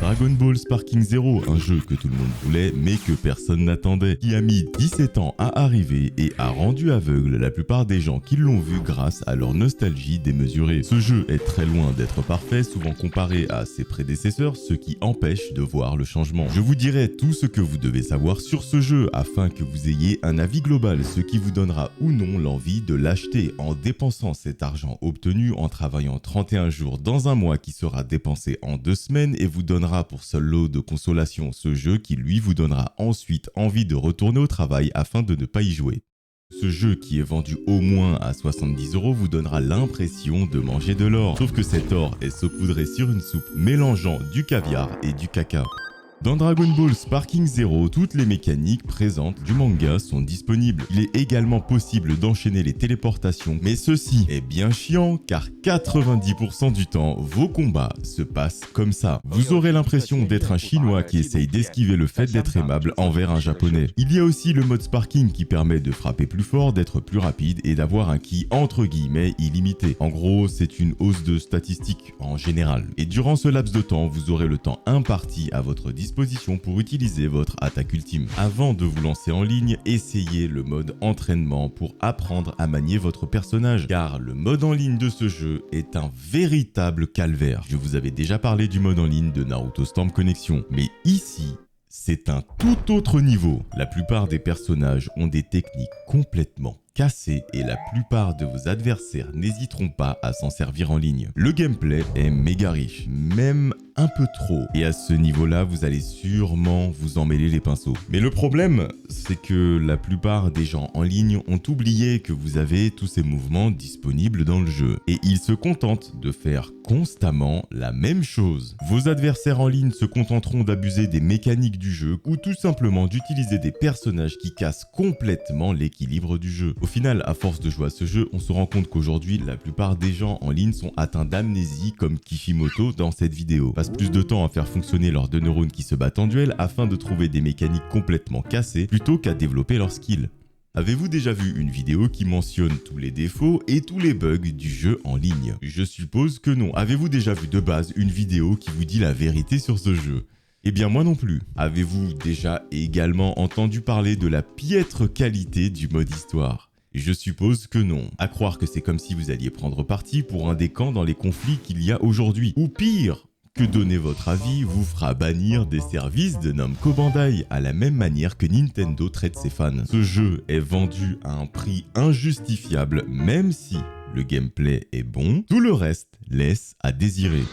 Dragon Ball Sparking Zero, un jeu que tout le monde voulait mais que personne n'attendait, qui a mis 17 ans à arriver et a rendu aveugle la plupart des gens qui l'ont vu grâce à leur nostalgie démesurée. Ce jeu est très loin d'être parfait, souvent comparé à ses prédécesseurs, ce qui empêche de voir le changement. Je vous dirai tout ce que vous devez savoir sur ce jeu afin que vous ayez un avis global, ce qui vous donnera ou non l'envie de l'acheter en dépensant cet argent obtenu en travaillant 31 jours dans un mois qui sera dépensé en 2 semaines et vous donnera pour seul lot de consolation ce jeu qui lui vous donnera ensuite envie de retourner au travail afin de ne pas y jouer. Ce jeu qui est vendu au moins à 70 € vous donnera l'impression de manger de l'or, sauf que cet or est saupoudré sur une soupe mélangeant du caviar et du caca. Dans Dragon Ball Sparking Zero, toutes les mécaniques présentes du manga sont disponibles. Il est également possible d'enchaîner les téléportations, mais ceci est bien chiant car 90% du temps, vos combats se passent comme ça. Vous aurez l'impression d'être un chinois qui essaye d'esquiver le fait d'être aimable envers un japonais. Il y a aussi le mode Sparking qui permet de frapper plus fort, d'être plus rapide et d'avoir un ki entre guillemets illimité. En gros, c'est une hausse de statistiques en général. Et durant ce laps de temps, vous aurez le temps imparti à votre disposition pour utiliser votre attaque ultime. Avant de vous lancer en ligne, essayez le mode entraînement pour apprendre à manier votre personnage, car le mode en ligne de ce jeu est un véritable calvaire. Je vous avais déjà parlé du mode en ligne de Naruto Storm Connection, mais ici, c'est un tout autre niveau. La plupart des personnages ont des techniques complètement cassées et la plupart de vos adversaires n'hésiteront pas à s'en servir en ligne. Le gameplay est méga riche, même un peu trop. Et à ce niveau-là, vous allez sûrement vous emmêler les pinceaux. Mais le problème, c'est que la plupart des gens en ligne ont oublié que vous avez tous ces mouvements disponibles dans le jeu. Et ils se contentent de faire constamment la même chose. Vos adversaires en ligne se contenteront d'abuser des mécaniques du jeu ou tout simplement d'utiliser des personnages qui cassent complètement l'équilibre du jeu. Au final, à force de jouer à ce jeu, on se rend compte qu'aujourd'hui, la plupart des gens en ligne sont atteints d'amnésie comme Kishimoto dans cette vidéo. Passent plus de temps à faire fonctionner leurs 2 neurones qui se battent en duel afin de trouver des mécaniques complètement cassées plutôt qu'à développer leurs skills. Avez-vous déjà vu une vidéo qui mentionne tous les défauts et tous les bugs du jeu en ligne? Je suppose que non. Avez-vous déjà vu de base une vidéo qui vous dit la vérité sur ce jeu? Eh bien moi non plus. Avez-vous déjà également entendu parler de la piètre qualité du mode histoire? Je suppose que non. À croire que c'est comme si vous alliez prendre parti pour un des camps dans les conflits qu'il y a aujourd'hui. Ou pire, que donner votre avis vous fera bannir des services de Namco Bandai, à la même manière que Nintendo traite ses fans. Ce jeu est vendu à un prix injustifiable, même si le gameplay est bon, tout le reste laisse à désirer.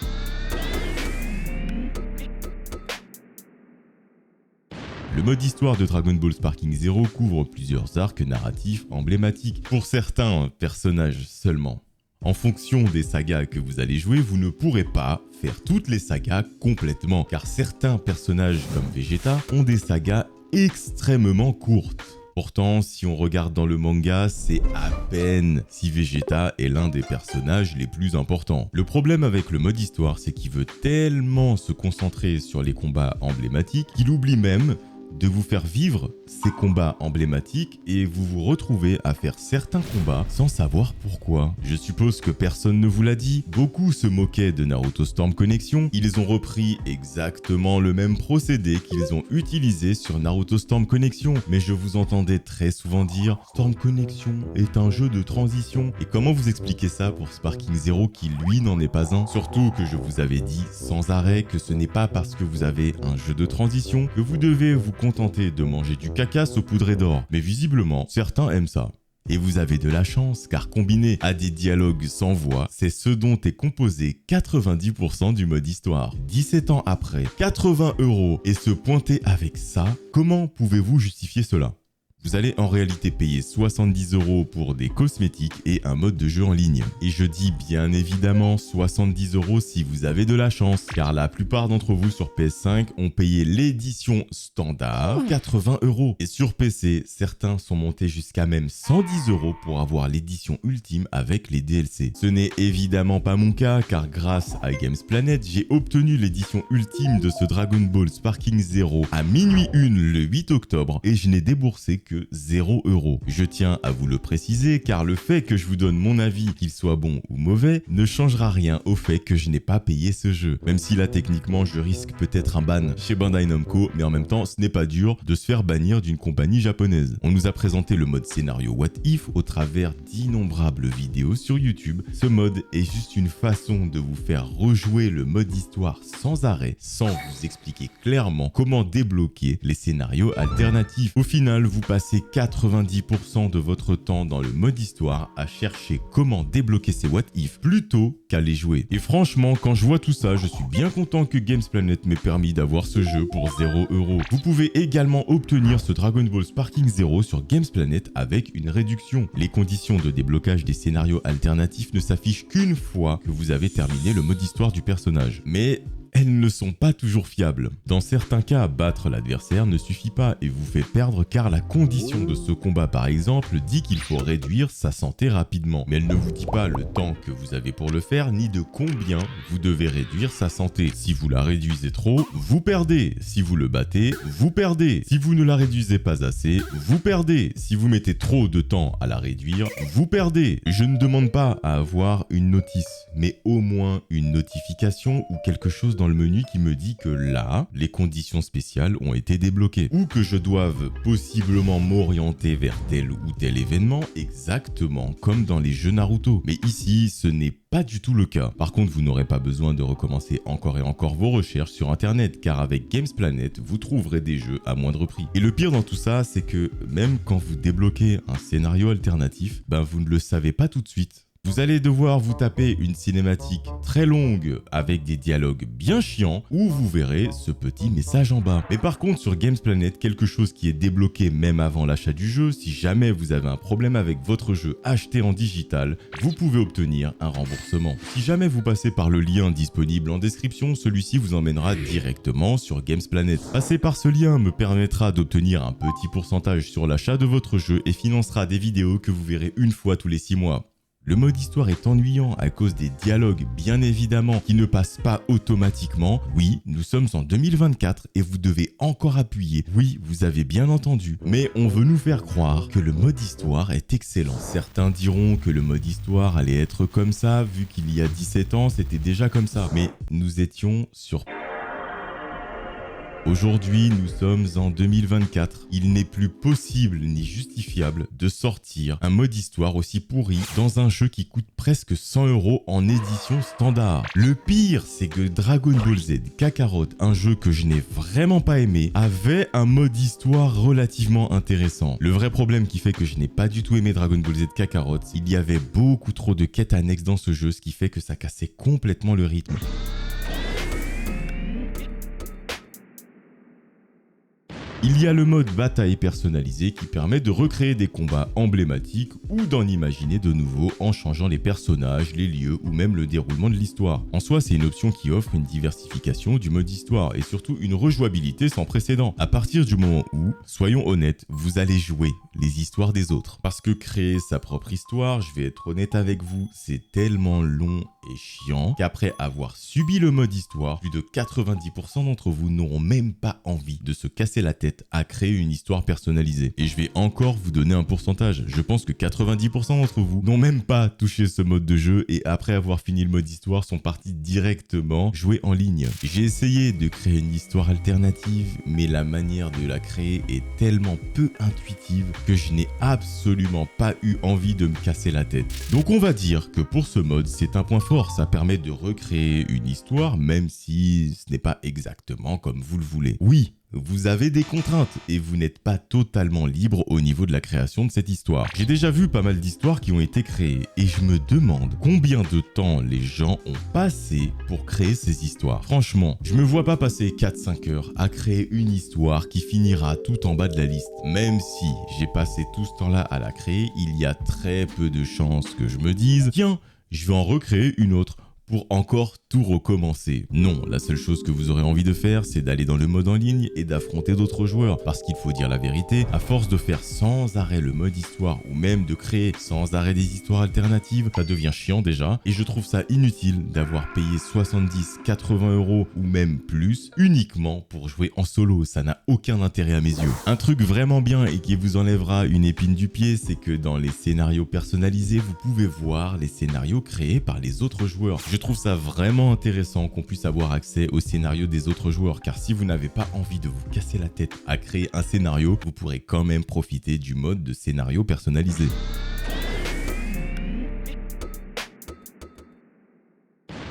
Le mode histoire de Dragon Ball Sparking Zero couvre plusieurs arcs narratifs emblématiques, pour certains personnages seulement. En fonction des sagas que vous allez jouer, vous ne pourrez pas faire toutes les sagas complètement, car certains personnages comme Vegeta ont des sagas extrêmement courtes. Pourtant, si on regarde dans le manga, c'est à peine si Vegeta est l'un des personnages les plus importants. Le problème avec le mode histoire, c'est qu'il veut tellement se concentrer sur les combats emblématiques qu'il oublie même de vous faire vivre ces combats emblématiques et vous vous retrouvez à faire certains combats sans savoir pourquoi. Je suppose que personne ne vous l'a dit, beaucoup se moquaient de Naruto Storm Connection, ils ont repris exactement le même procédé qu'ils ont utilisé sur Naruto Storm Connection, mais je vous entendais très souvent dire Storm Connection est un jeu de transition. Et comment vous expliquez ça pour Sparking Zero qui lui n'en est pas un? Surtout que je vous avais dit sans arrêt que ce n'est pas parce que vous avez un jeu de transition que vous devez vous contenter de manger du caca saupoudré d'or. Mais visiblement, certains aiment ça. Et vous avez de la chance, car combiné à des dialogues sans voix, c'est ce dont est composé 90% du mode histoire. 17 ans après, 80 € et se pointer avec ça, comment pouvez-vous justifier cela? Vous allez en réalité payer 70 € pour des cosmétiques et un mode de jeu en ligne. Et je dis bien évidemment 70 € si vous avez de la chance, car la plupart d'entre vous sur PS5 ont payé l'édition standard 80 €. Et sur PC, certains sont montés jusqu'à même 110 € pour avoir l'édition ultime avec les DLC. Ce n'est évidemment pas mon cas, car grâce à Games Planet, j'ai obtenu l'édition ultime de ce Dragon Ball Sparking Zero à minuit 1 le 8 octobre et je n'ai déboursé que que 0 €. Je tiens à vous le préciser car le fait que je vous donne mon avis, qu'il soit bon ou mauvais, ne changera rien au fait que je n'ai pas payé ce jeu. Même si là techniquement je risque peut-être un ban chez Bandai Namco, mais en même temps ce n'est pas dur de se faire bannir d'une compagnie japonaise. On nous a présenté le mode scénario What If au travers d'innombrables vidéos sur YouTube. Ce mode est juste une façon de vous faire rejouer le mode histoire sans arrêt, sans vous expliquer clairement comment débloquer les scénarios alternatifs. Au final, vous passez 90% de votre temps dans le mode histoire à chercher comment débloquer ces What If plutôt qu'à les jouer. Et franchement, quand je vois tout ça, je suis bien content que Gamesplanet m'ait permis d'avoir ce jeu pour 0 €. Vous pouvez également obtenir ce Dragon Ball Sparking Zero sur Gamesplanet avec une réduction. Les conditions de déblocage des scénarios alternatifs ne s'affichent qu'une fois que vous avez terminé le mode histoire du personnage. Mais elles ne sont pas toujours fiables. Dans certains cas, battre l'adversaire ne suffit pas et vous fait perdre car la condition de ce combat par exemple dit qu'il faut réduire sa santé rapidement. Mais elle ne vous dit pas le temps que vous avez pour le faire ni de combien vous devez réduire sa santé. Si vous la réduisez trop, vous perdez. Si vous le battez, vous perdez. Si vous ne la réduisez pas assez, vous perdez. Si vous mettez trop de temps à la réduire, vous perdez. Je ne demande pas à avoir une notice, mais au moins une notification ou quelque chose dans le menu qui me dit que là, les conditions spéciales ont été débloquées ou que je doive possiblement m'orienter vers tel ou tel événement exactement comme dans les jeux Naruto. Mais ici, ce n'est pas du tout le cas. Par contre, vous n'aurez pas besoin de recommencer encore et encore vos recherches sur internet car avec Gamesplanet, vous trouverez des jeux à moindre prix. Et le pire dans tout ça, c'est que même quand vous débloquez un scénario alternatif, vous ne le savez pas tout de suite. Vous allez devoir vous taper une cinématique très longue avec des dialogues bien chiants où vous verrez ce petit message en bas. Mais par contre sur Gamesplanet, quelque chose qui est débloqué même avant l'achat du jeu, si jamais vous avez un problème avec votre jeu acheté en digital, vous pouvez obtenir un remboursement. Si jamais vous passez par le lien disponible en description, celui-ci vous emmènera directement sur Gamesplanet. Passer par ce lien me permettra d'obtenir un petit pourcentage sur l'achat de votre jeu et financera des vidéos que vous verrez une fois tous les 6 mois. Le mode histoire est ennuyant à cause des dialogues bien évidemment qui ne passent pas automatiquement. Oui, nous sommes en 2024 et vous devez encore appuyer. Oui, vous avez bien entendu. Mais on veut nous faire croire que le mode histoire est excellent. Certains diront que le mode histoire allait être comme ça vu qu'il y a 17 ans c'était déjà comme ça. Mais nous étions sur... Aujourd'hui, nous sommes en 2024. Il n'est plus possible ni justifiable de sortir un mode histoire aussi pourri dans un jeu qui coûte presque 100 € en édition standard. Le pire, c'est que Dragon Ball Z Kakarot, un jeu que je n'ai vraiment pas aimé, avait un mode histoire relativement intéressant. Le vrai problème qui fait que je n'ai pas du tout aimé Dragon Ball Z Kakarot, il y avait beaucoup trop de quêtes annexes dans ce jeu, ce qui fait que ça cassait complètement le rythme. Il y a le mode bataille personnalisé qui permet de recréer des combats emblématiques ou d'en imaginer de nouveaux en changeant les personnages, les lieux ou même le déroulement de l'histoire. En soi, c'est une option qui offre une diversification du mode histoire et surtout une rejouabilité sans précédent. À partir du moment où, soyons honnêtes, vous allez jouer les histoires des autres. Parce que créer sa propre histoire, je vais être honnête avec vous, c'est tellement long et chiant qu'après avoir subi le mode histoire, plus de 90% d'entre vous n'auront même pas envie de se casser la tête à créer une histoire personnalisée. Et je vais encore vous donner un pourcentage. Je pense que 90% d'entre vous n'ont même pas touché ce mode de jeu et après avoir fini le mode histoire sont partis directement jouer en ligne. J'ai essayé de créer une histoire alternative, mais la manière de la créer est tellement peu intuitive que je n'ai absolument pas eu envie de me casser la tête. Donc on va dire que pour ce mode, c'est un point fort. Ça permet de recréer une histoire, même si ce n'est pas exactement comme vous le voulez. Oui, vous avez des contraintes et vous n'êtes pas totalement libre au niveau de la création de cette histoire. J'ai déjà vu pas mal d'histoires qui ont été créées et je me demande combien de temps les gens ont passé pour créer ces histoires. Franchement, je me vois pas passer 4-5 heures à créer une histoire qui finira tout en bas de la liste. Même si j'ai passé tout ce temps-là à la créer, il y a très peu de chances que je me dise « Tiens, je vais en recréer une autre » pour encore tout recommencer. Non, la seule chose que vous aurez envie de faire, c'est d'aller dans le mode en ligne et d'affronter d'autres joueurs. Parce qu'il faut dire la vérité, à force de faire sans arrêt le mode histoire ou même de créer sans arrêt des histoires alternatives, ça devient chiant déjà. Et je trouve ça inutile d'avoir payé 70, 80 € ou même plus uniquement pour jouer en solo. Ça n'a aucun intérêt à mes yeux. Un truc vraiment bien et qui vous enlèvera une épine du pied, c'est que dans les scénarios personnalisés, vous pouvez voir les scénarios créés par les autres joueurs. Je trouve ça vraiment intéressant qu'on puisse avoir accès aux scénarios des autres joueurs, car si vous n'avez pas envie de vous casser la tête à créer un scénario, vous pourrez quand même profiter du mode de scénario personnalisé.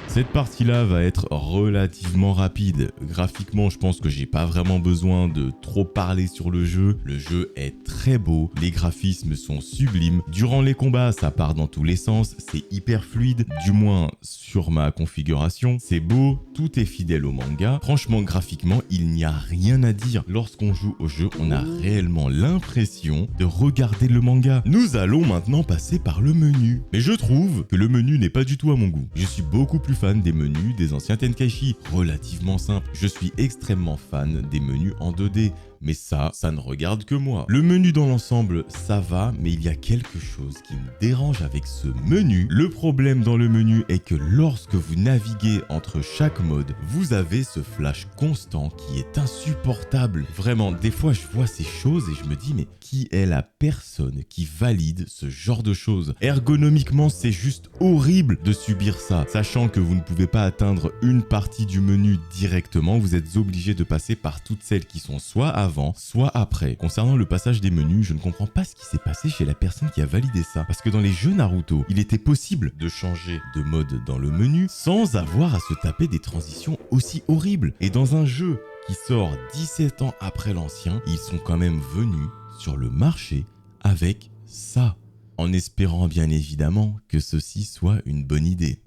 Cette partie-là va être relativement rapide. Graphiquement, je pense que j'ai pas vraiment besoin de trop parler sur le jeu. Le jeu est très beau, les graphismes sont sublimes. Durant les combats, ça part dans tous les sens, c'est hyper fluide, du moins sur ma configuration. C'est beau, tout est fidèle au manga. Franchement, graphiquement, il n'y a rien à dire. Lorsqu'on joue au jeu, on a réellement l'impression de regarder le manga. Nous allons maintenant passer par le menu. Mais je trouve que le menu n'est pas du tout à mon goût. Je suis beaucoup plus fan des menus des anciens Tenkaichi, relativement simples. Je suis extrêmement fan des menus en 2D. Mais ça ne regarde que moi. Le menu dans l'ensemble, ça va, mais il y a quelque chose qui me dérange avec ce menu. Le problème dans le menu est que lorsque vous naviguez entre chaque mode, vous avez ce flash constant qui est insupportable. Vraiment, des fois je vois ces choses et je me dis, mais qui est la personne qui valide ce genre de choses? Ergonomiquement, c'est juste horrible de subir ça. Sachant que vous ne pouvez pas atteindre une partie du menu directement, vous êtes obligé de passer par toutes celles qui sont soit avant, soit après. Concernant le passage des menus, je ne comprends pas ce qui s'est passé chez la personne qui a validé ça. Parce que dans les jeux Naruto, il était possible de changer de mode dans le menu sans avoir à se taper des transitions aussi horribles. Et dans un jeu qui sort 17 ans après l'ancien, ils sont quand même venus sur le marché avec ça. En espérant bien évidemment que ceci soit une bonne idée.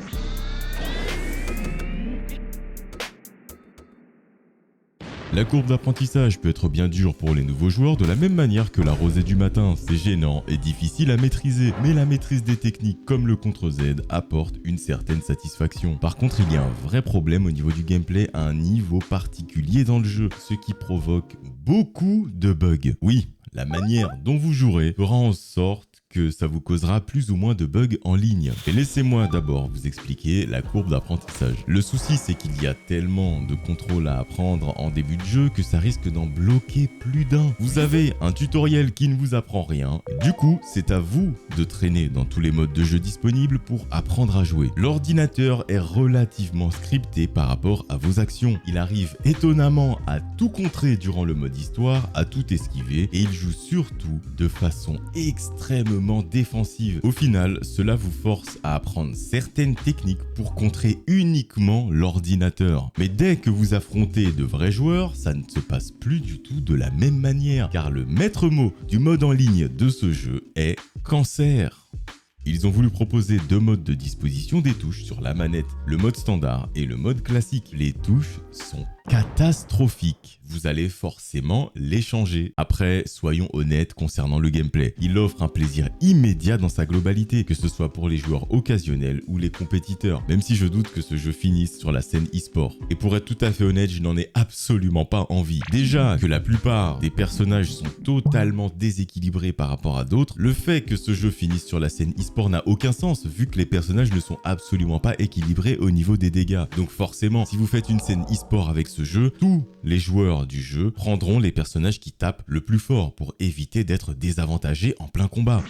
La courbe d'apprentissage peut être bien dure pour les nouveaux joueurs de la même manière que la rosée du matin, c'est gênant et difficile à maîtriser, mais la maîtrise des techniques comme le CTRL-Z apporte une certaine satisfaction. Par contre, il y a un vrai problème au niveau du gameplay à un niveau particulier dans le jeu, ce qui provoque beaucoup de bugs. Oui, la manière dont vous jouerez fera en sorte que ça vous causera plus ou moins de bugs en ligne. Et laissez-moi d'abord vous expliquer la courbe d'apprentissage. Le souci, c'est qu'il y a tellement de contrôles à apprendre en début de jeu que ça risque d'en bloquer plus d'un. Vous avez un tutoriel qui ne vous apprend rien. Du coup, c'est à vous de traîner dans tous les modes de jeu disponibles pour apprendre à jouer. L'ordinateur est relativement scripté par rapport à vos actions. Il arrive étonnamment à tout contrer durant le mode histoire, à tout esquiver, et il joue surtout de façon extrêmement défensive. Au final, cela vous force à apprendre certaines techniques pour contrer uniquement l'ordinateur. Mais dès que vous affrontez de vrais joueurs, ça ne se passe plus du tout de la même manière, car le maître mot du mode en ligne de ce jeu est cancer. Ils ont voulu proposer deux modes de disposition des touches sur la manette, le mode standard et le mode classique. Les touches sont catastrophiques. Vous allez forcément les changer. Après, soyons honnêtes concernant le gameplay. Il offre un plaisir immédiat dans sa globalité, que ce soit pour les joueurs occasionnels ou les compétiteurs, même si je doute que ce jeu finisse sur la scène e-sport. Et pour être tout à fait honnête, je n'en ai absolument pas envie. Déjà que la plupart des personnages sont totalement déséquilibrés par rapport à d'autres, le fait que ce jeu finisse sur la scène e-sport n'a aucun sens, vu que les personnages ne sont absolument pas équilibrés au niveau des dégâts. Donc forcément, si vous faites une scène e-sport avec ce jeu, tous les joueurs du jeu prendront les personnages qui tapent le plus fort pour éviter d'être désavantagés en plein combat.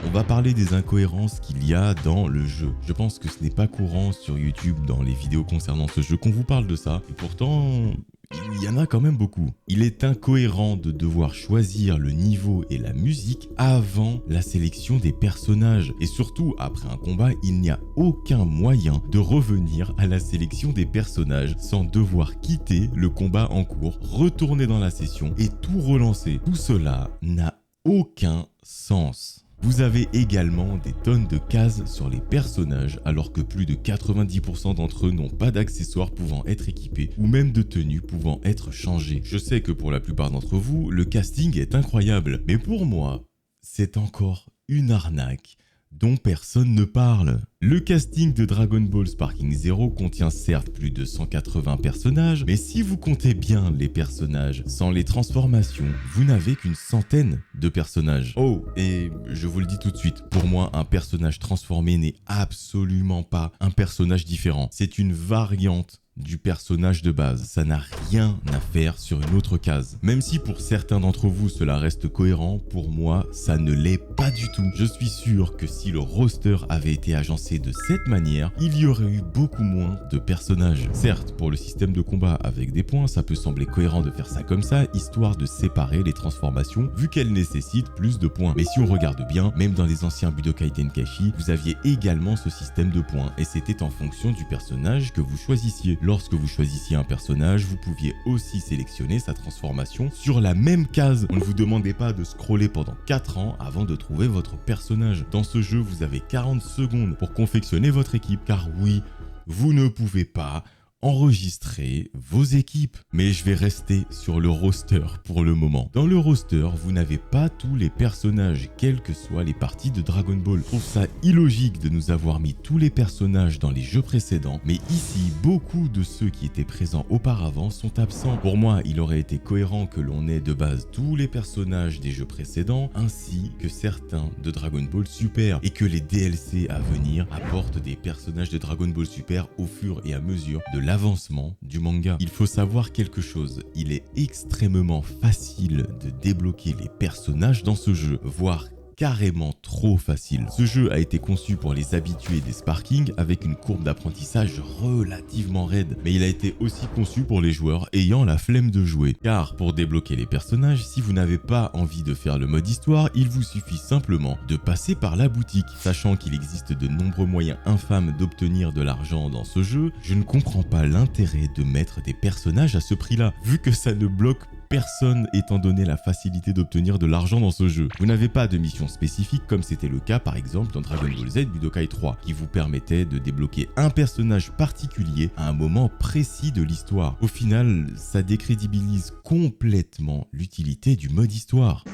On va parler des incohérences qu'il y a dans le jeu. Je pense que ce n'est pas courant sur YouTube dans les vidéos concernant ce jeu qu'on vous parle de ça. Et pourtant, il y en a quand même beaucoup. Il est incohérent de devoir choisir le niveau et la musique avant la sélection des personnages. Et surtout, après un combat, il n'y a aucun moyen de revenir à la sélection des personnages sans devoir quitter le combat en cours, retourner dans la session et tout relancer. Tout cela n'a aucun sens. Vous avez également des tonnes de cases sur les personnages alors que plus de 90% d'entre eux n'ont pas d'accessoires pouvant être équipés ou même de tenues pouvant être changées. Je sais que pour la plupart d'entre vous, le casting est incroyable, mais pour moi, c'est encore une arnaque dont personne ne parle. Le casting de Dragon Ball Sparking Zero contient certes plus de 180 personnages, mais si vous comptez bien les personnages sans les transformations, vous n'avez qu'une centaine de personnages. Oh, et je vous le dis tout de suite, pour moi, un personnage transformé n'est absolument pas un personnage différent. C'est une variante du personnage de base. Ça n'a rien à faire sur une autre case. Même si pour certains d'entre vous cela reste cohérent, pour moi ça ne l'est pas du tout. Je suis sûr que si le roster avait été agencé de cette manière, il y aurait eu beaucoup moins de personnages. Certes, pour le système de combat avec des points, ça peut sembler cohérent de faire ça comme ça, histoire de séparer les transformations, vu qu'elles nécessitent plus de points. Mais si on regarde bien, même dans les anciens Budokai Tenkaichi, vous aviez également ce système de points, et c'était en fonction du personnage que vous choisissiez. Lorsque vous choisissiez un personnage, vous pouviez aussi sélectionner sa transformation sur la même case. On ne vous demandait pas de scroller pendant 4 ans avant de trouver votre personnage. Dans ce jeu, vous avez 40 secondes pour confectionner votre équipe, car oui, vous ne pouvez pas enregistrer vos équipes. Mais je vais rester sur le roster pour le moment. Dans le roster, vous n'avez pas tous les personnages, quelles que soient les parties de Dragon Ball. Je trouve ça illogique de nous avoir mis tous les personnages dans les jeux précédents, mais ici, beaucoup de ceux qui étaient présents auparavant sont absents. Pour moi, il aurait été cohérent que l'on ait de base tous les personnages des jeux précédents, ainsi que certains de Dragon Ball Super, et que les DLC à venir apportent des personnages de Dragon Ball Super au fur et à mesure de l'avancement du manga. Il faut savoir quelque chose, il est extrêmement facile de débloquer les personnages dans ce jeu, voire carrément trop facile. Ce jeu a été conçu pour les habitués des Sparking avec une courbe d'apprentissage relativement raide, mais il a été aussi conçu pour les joueurs ayant la flemme de jouer. Car pour débloquer les personnages, si vous n'avez pas envie de faire le mode histoire, il vous suffit simplement de passer par la boutique. Sachant qu'il existe de nombreux moyens infâmes d'obtenir de l'argent dans ce jeu, je ne comprends pas l'intérêt de mettre des personnages à ce prix-là, vu que ça ne bloque personne étant donné la facilité d'obtenir de l'argent dans ce jeu. Vous n'avez pas de mission spécifique comme c'était le cas par exemple dans Dragon Ball Z Budokai 3 qui vous permettait de débloquer un personnage particulier à un moment précis de l'histoire. Au final, ça décrédibilise complètement l'utilité du mode histoire.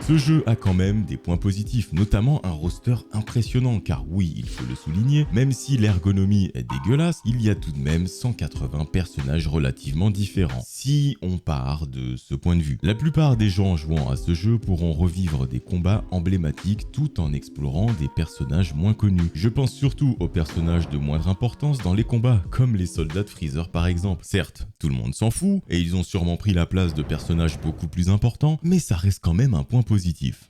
Ce jeu a quand même des points positifs, notamment un roster impressionnant, car oui, il faut le souligner, même si l'ergonomie est dégueulasse, il y a tout de même 180 personnages relativement différents, si on part de ce point de vue. La plupart des gens jouant à ce jeu pourront revivre des combats emblématiques tout en explorant des personnages moins connus. Je pense surtout aux personnages de moindre importance dans les combats, comme les soldats de Freezer par exemple. Certes, tout le monde s'en fout, et ils ont sûrement pris la place de personnages beaucoup plus importants, mais ça reste quand même un point positif.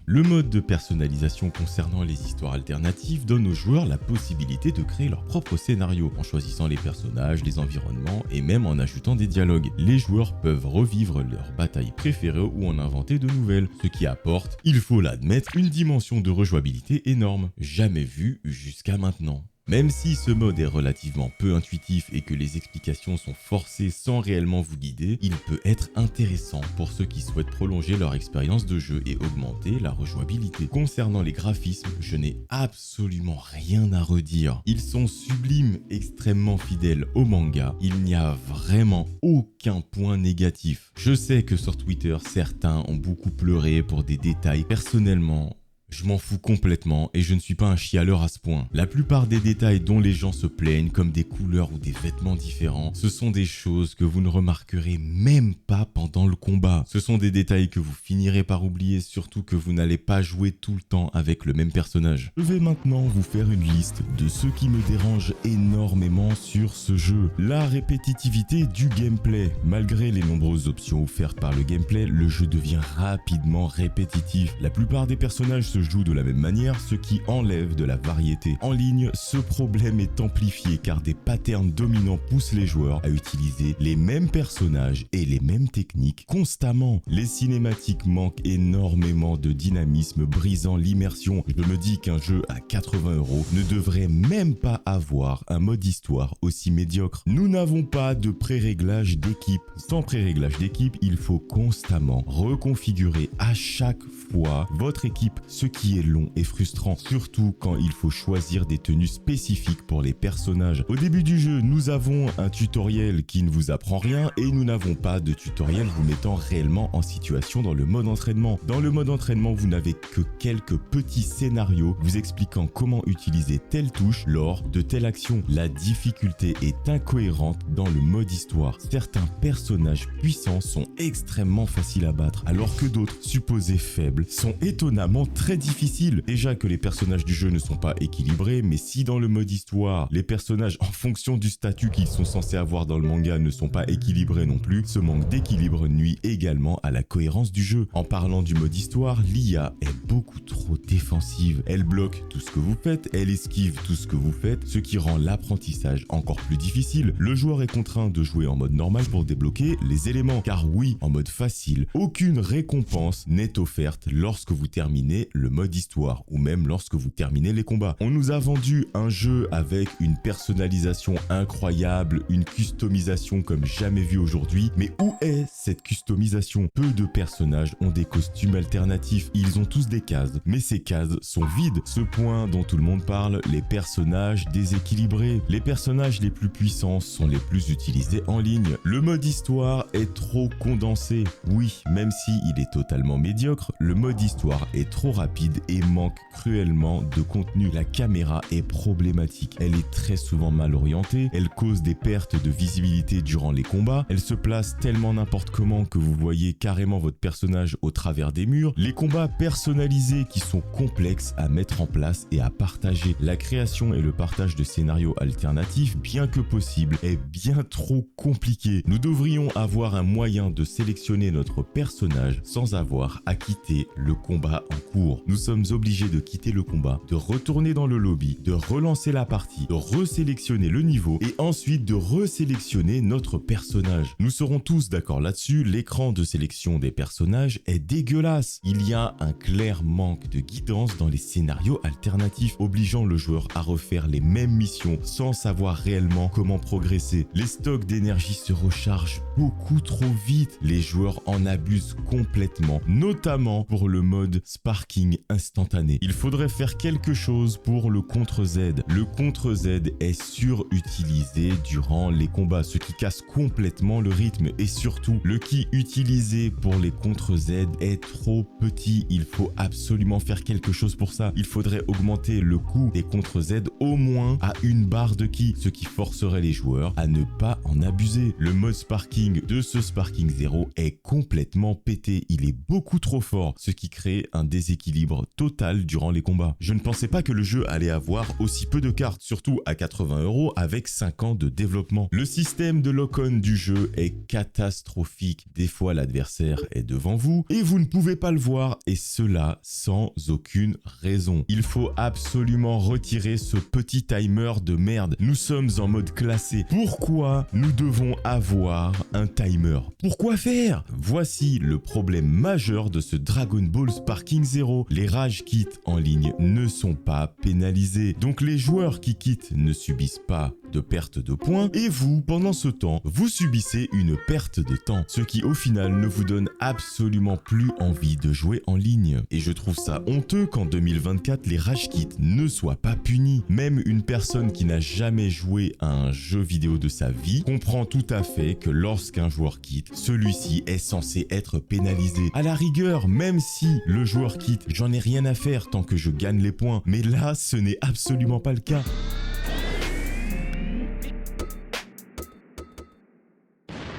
Le mode de personnalisation concernant les histoires alternatives donne aux joueurs la possibilité de créer leur propre scénario en choisissant les personnages, les environnements et même en ajoutant des dialogues. Les joueurs peuvent revivre leurs batailles préférées ou en inventer de nouvelles, ce qui apporte, il faut l'admettre, une dimension de rejouabilité énorme, jamais vue jusqu'à maintenant. Même si ce mode est relativement peu intuitif et que les explications sont forcées sans réellement vous guider, il peut être intéressant pour ceux qui souhaitent prolonger leur expérience de jeu et augmenter la rejouabilité. Concernant les graphismes, je n'ai absolument rien à redire. Ils sont sublimes, extrêmement fidèles au manga. Il n'y a vraiment aucun point négatif. Je sais que sur Twitter, certains ont beaucoup pleuré pour des détails. Personnellement, je m'en fous complètement et je ne suis pas un chialeur à ce point. La plupart des détails dont les gens se plaignent, comme des couleurs ou des vêtements différents, ce sont des choses que vous ne remarquerez même pas pendant le combat. Ce sont des détails que vous finirez par oublier, surtout que vous n'allez pas jouer tout le temps avec le même personnage. Je vais maintenant vous faire une liste de ce qui me dérange énormément sur ce jeu. La répétitivité du gameplay. Malgré les nombreuses options offertes par le gameplay, le jeu devient rapidement répétitif. La plupart des personnages se jouent de la même manière, ce qui enlève de la variété. En ligne, ce problème est amplifié car des patterns dominants poussent les joueurs à utiliser les mêmes personnages et les mêmes techniques constamment. Les cinématiques manquent énormément de dynamisme, brisant l'immersion. Je me dis qu'un jeu à 80 € ne devrait même pas avoir un mode histoire aussi médiocre. Nous n'avons pas de pré-réglage d'équipe. Sans pré-réglage d'équipe, il faut constamment reconfigurer à chaque fois votre équipe, ce qui est long et frustrant, surtout quand il faut choisir des tenues spécifiques pour les personnages. Au début du jeu, nous avons un tutoriel qui ne vous apprend rien et nous n'avons pas de tutoriel vous mettant réellement en situation dans le mode entraînement. Dans le mode entraînement, vous n'avez que quelques petits scénarios vous expliquant comment utiliser telle touche lors de telle action. La difficulté est incohérente dans le mode histoire. Certains personnages puissants sont extrêmement faciles à battre, alors que d'autres, supposés faibles, sont étonnamment très difficiles. Déjà que les personnages du jeu ne sont pas équilibrés, mais si dans le mode histoire, les personnages en fonction du statut qu'ils sont censés avoir dans le manga ne sont pas équilibrés non plus, ce manque d'équilibre nuit également à la cohérence du jeu. En parlant du mode histoire, l'IA est beaucoup trop défensive. Elle bloque tout ce que vous faites, elle esquive tout ce que vous faites, ce qui rend l'apprentissage encore plus difficile. Le joueur est contraint de jouer en mode normal pour débloquer les éléments, car oui, en mode facile, aucune récompense n'est offerte lorsque vous terminez le mode histoire, ou même lorsque vous terminez les combats. On nous a vendu un jeu avec une personnalisation incroyable, une customisation comme jamais vu aujourd'hui, mais où est cette customisation? Peu de personnages ont des costumes alternatifs, ils ont tous des cases, mais ces cases sont vides. Ce point dont tout le monde parle, les personnages déséquilibrés. Les personnages les plus puissants sont les plus utilisés en ligne. Le mode histoire est trop condensé. Oui, même si il est totalement médiocre, le mode histoire est trop rapide et manque cruellement de contenu. La caméra est problématique. Elle est très souvent mal orientée, elle cause des pertes de visibilité durant les combats, elle se place tellement n'importe comment que vous voyez carrément votre personnage au travers des murs. Les combats personnalisés qui sont complexes à mettre en place et à partager. La création et le partage de scénarios alternatifs, bien que possible, est bien trop compliqué. Nous devrions avoir un moyen de sélectionner notre personnage sans avoir à quitter le combat en cours. Nous sommes obligés de quitter le combat, de retourner dans le lobby, de relancer la partie, de resélectionner le niveau et ensuite de resélectionner notre personnage. Nous serons tous d'accord là-dessus, l'écran de sélection des personnages est dégueulasse. Il y a un clair manque de guidance dans les scénarios alternatifs, obligeant le joueur à refaire les mêmes missions sans savoir réellement comment progresser. Les stocks d'énergie se rechargent beaucoup trop vite. Les joueurs en abusent complètement, notamment pour le mode sparking instantané. Il faudrait faire quelque chose pour le contre-Z. Le contre-Z est surutilisé durant les combats, ce qui casse complètement le rythme et surtout le ki utilisé pour les contre-Z est trop petit. Il faut absolument faire quelque chose pour ça. Il faudrait augmenter le coût des contre-Z au moins à une barre de ki, ce qui forcerait les joueurs à ne pas en abuser. Le mode sparking de ce Sparking 0 est complètement pété. Il est beaucoup trop fort, ce qui crée un déséquilibre total durant les combats. Je ne pensais pas que le jeu allait avoir aussi peu de cartes, surtout à 80 € avec 5 ans de développement. Le système de lock-on du jeu est catastrophique. Des fois, l'adversaire est devant vous et vous ne pouvez pas le voir, et cela sans aucune raison. Il faut absolument retirer ce petit timer de merde. Nous sommes en mode classé. Pourquoi nous devons avoir un timer? Pourquoi faire? Voici le problème majeur de ce Dragon Ball Sparking 0. Les rage quits en ligne ne sont pas pénalisés. Donc les joueurs qui quittent ne subissent pas de perte de points et vous, pendant ce temps, vous subissez une perte de temps, ce qui au final ne vous donne absolument plus envie de jouer en ligne. Et je trouve ça honteux qu'en 2024, les rage quits ne soient pas punis. Même une personne qui n'a jamais joué à un jeu vidéo de sa vie comprend tout à fait que lorsqu'un joueur quitte, celui-ci est censé être pénalisé. À la rigueur, même si le joueur quitte, j'en ai rien à faire tant que je gagne les points. Mais là, ce n'est absolument pas le cas.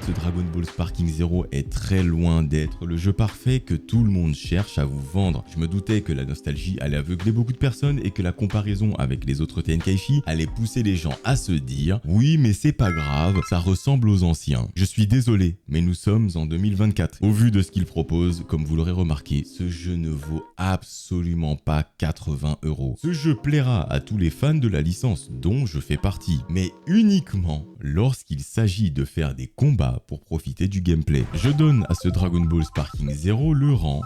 Ce Dragon Ball Sparking 0 est très loin d'être le jeu parfait que tout le monde cherche à vous vendre. Je me doutais que la nostalgie allait aveugler beaucoup de personnes et que la comparaison avec les autres Tenkaichi allait pousser les gens à se dire « Oui, mais c'est pas grave, ça ressemble aux anciens ». Je suis désolé, mais nous sommes en 2024. Au vu de ce qu'il propose, comme vous l'aurez remarqué, ce jeu ne vaut absolument pas 80 €. Ce jeu plaira à tous les fans de la licence, dont je fais partie, mais uniquement lorsqu'il s'agit de faire des combats pour profiter du gameplay. Je donne à ce Dragon Ball Sparking 0 le rang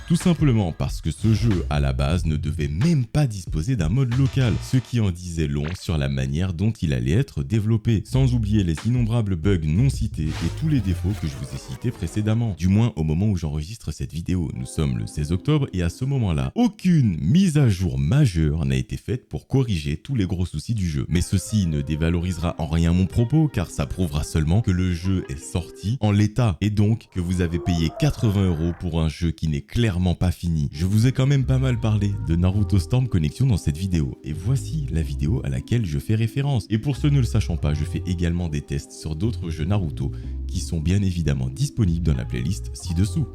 Tout simplement parce que ce jeu à la base ne devait même pas disposer d'un mode local, ce qui en disait long sur la manière dont il allait être développé, sans oublier les innombrables bugs non cités et tous les défauts que je vous ai cités précédemment. Du moins au moment où j'enregistre cette vidéo, nous sommes le 16 octobre et à ce moment-là, aucune mise à jour majeure n'a été faite pour corriger tous les gros soucis du jeu. Mais ceci ne dévalorisera en rien mon propos car ça prouvera seulement que le jeu est sorti en l'état et donc que vous avez payé 80 € pour un jeu qui n'est clairement pas fini. Je vous ai quand même pas mal parlé de Naruto Storm Connection dans cette vidéo et voici la vidéo à laquelle je fais référence. Et pour ceux ne le sachant pas, je fais également des tests sur d'autres jeux Naruto qui sont bien évidemment disponibles dans la playlist ci-dessous.